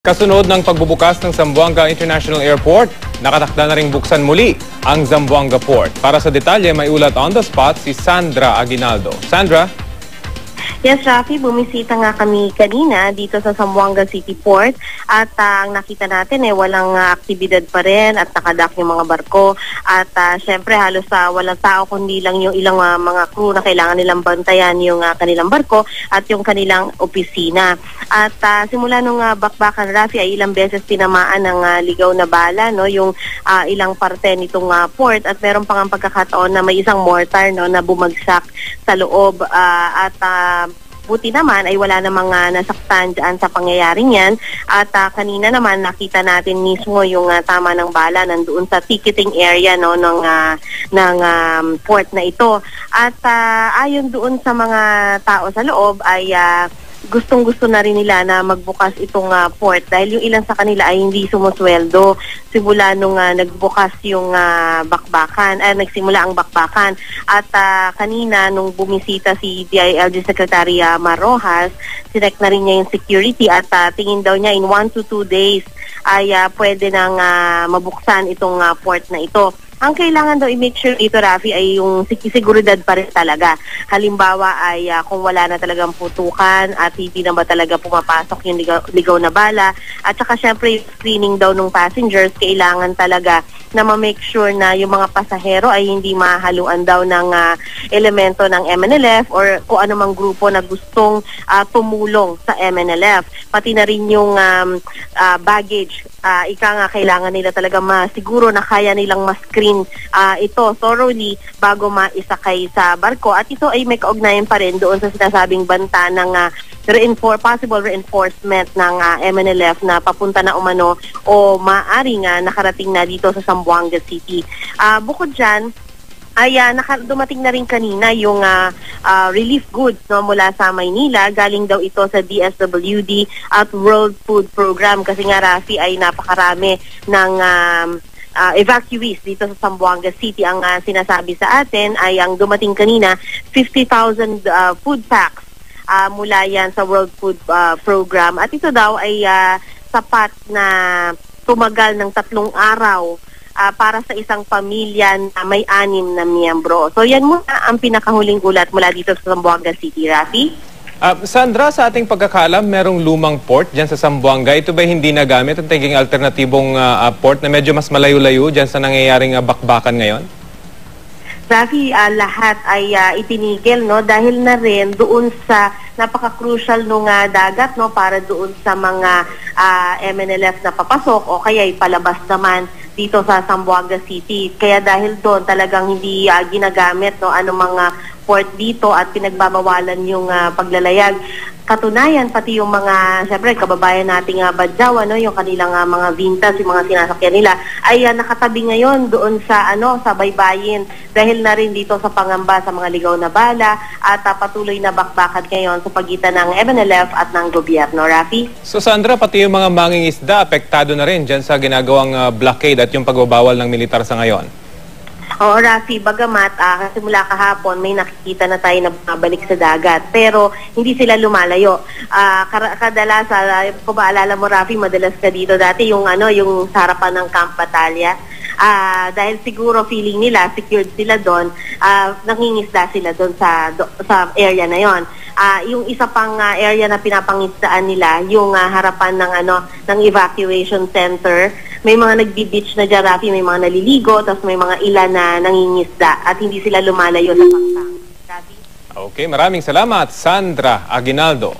Kasunod ng pagbubukas ng Zamboanga International Airport, nakatakda na ring buksan muli ang Zamboanga Port. Para sa detalye, may ulat on the spot si Sandra Aguinaldo. Sandra? Yes, Rafi, bumisita nga kami kanina dito sa Zamboanga City Port at ang nakita natin walang aktibidad pa rin at nakadak yung mga barko at syempre halos walang tao kundi lang yung ilang mga crew na kailangan nilang bantayan yung kanilang barko at yung kanilang opisina. At simula nung bakbakan, Rafi, ay ilang beses tinamaan ng ligaw na bala, no, yung ilang parte nitong port at meron pang ang pagkakataon na may isang mortar, no, na bumagsak sa loob at buti naman ay wala namang nasaktan dyan sa pangyayaring yan at kanina naman nakita natin mismo yung tama ng bala nandoon sa ticketing area, no, ng port na ito at ayon doon sa mga tao sa loob ay gustong-gusto na rin nila na magbukas itong port dahil yung ilan sa kanila ay hindi sumusweldo simula nung nagbukas yung nagsimula ang bakbakan at kanina nung bumisita si DILG Secretary Marojas, sinek na rin niya yung security at tingin daw niya in 1 to 2 days ay pwede nang mabuksan itong port na ito. Ang kailangan daw i-make sure dito, Rafi, ay yung seguridad pa rin talaga. Halimbawa ay kung wala na talagang putukan at hindi na ba talaga pumapasok yung ligaw na bala. At saka syempre yung screening daw ng passengers, kailangan talaga na ma-make sure na yung mga pasahero ay hindi mahaluan daw ng elemento ng MNLF or kung anumang grupo na gustong tumulong sa MNLF. Pati na rin yung baggage. Kailangan nila talaga masiguro na kaya nilang ma-screen ito thoroughly bago maisakay sa barko at ito ay may kaugnayan pa rin doon sa sinasabing banta ng possible reinforcement ng MNLF na papunta na umano o maaaring nakarating na dito sa Zamboanga City. Bukod dyan, ay dumating na rin kanina yung relief goods, no, mula sa Maynila. Galing daw ito sa DSWD at World Food Program kasi nga, Rafi, ay napakarami ng evacuees dito sa Zamboanga City. Ang sinasabi sa atin ay ang dumating kanina 50,000 food packs mula yan sa World Food Program at ito daw ay sapat na tumagal ng 3 araw para sa isang pamilya na may 6 na miyembro. So yan muna ang pinakahuling ulat mula dito sa Zamboanga City, Rafi. Sandra, sa ating pagkakalam, merong lumang port dyan sa Zamboanga. Ito ba hindi nagamit at naging alternatibong port na medyo mas malayo-layo dyan sa nangyayaring bakbakan ngayon? Rafi, lahat ay itinigil, no, dahil na rin doon sa napaka-crucial nung dagat, no, para doon sa mga MNLF na papasok o kaya palabas naman dito sa Zamboanga City. Kaya dahil doon talagang hindi ginagamit, no, anumang port dito at pinagbabawalan yung paglalayag. Katunayan, pati yung mga, syempre, kababayan nating Badjaw, no, yung kanilang mga vintage, yung mga sinasakyan nila, ay nakatabi ngayon doon sa, sa baybayin dahil na rin dito sa pangamba sa mga ligaw na bala at patuloy na bakbakan ngayon sa pagitan ng MNLF at ng gobyerno, Rafi. So, Sandra, pati yung mga mangingisda, apektado na rin dyan sa ginagawang blockade at yung pagbabawal ng militar sa ngayon? Oo, Rafi, bagamat simula kahapon may nakikita na tayo na bumabalik sa dagat pero hindi sila lumalayo. Kadalasan, kung maalala mo, Rafi, madalas ka dito dati yung yung sa harapan ng Camp Batalya. Dahil siguro feeling nila secured sila doon, nangingisda sila doon sa area na yon. Yung isa pang area na pinapangisdaan nila, yung harapan ng evacuation center. May mga nagbi-beach na dyan, Rafi, may mga naliligo, tapos may mga ilan na nangingisda at hindi sila lumalayo sa pangsang. Okay, maraming salamat, Sandra Aguinaldo.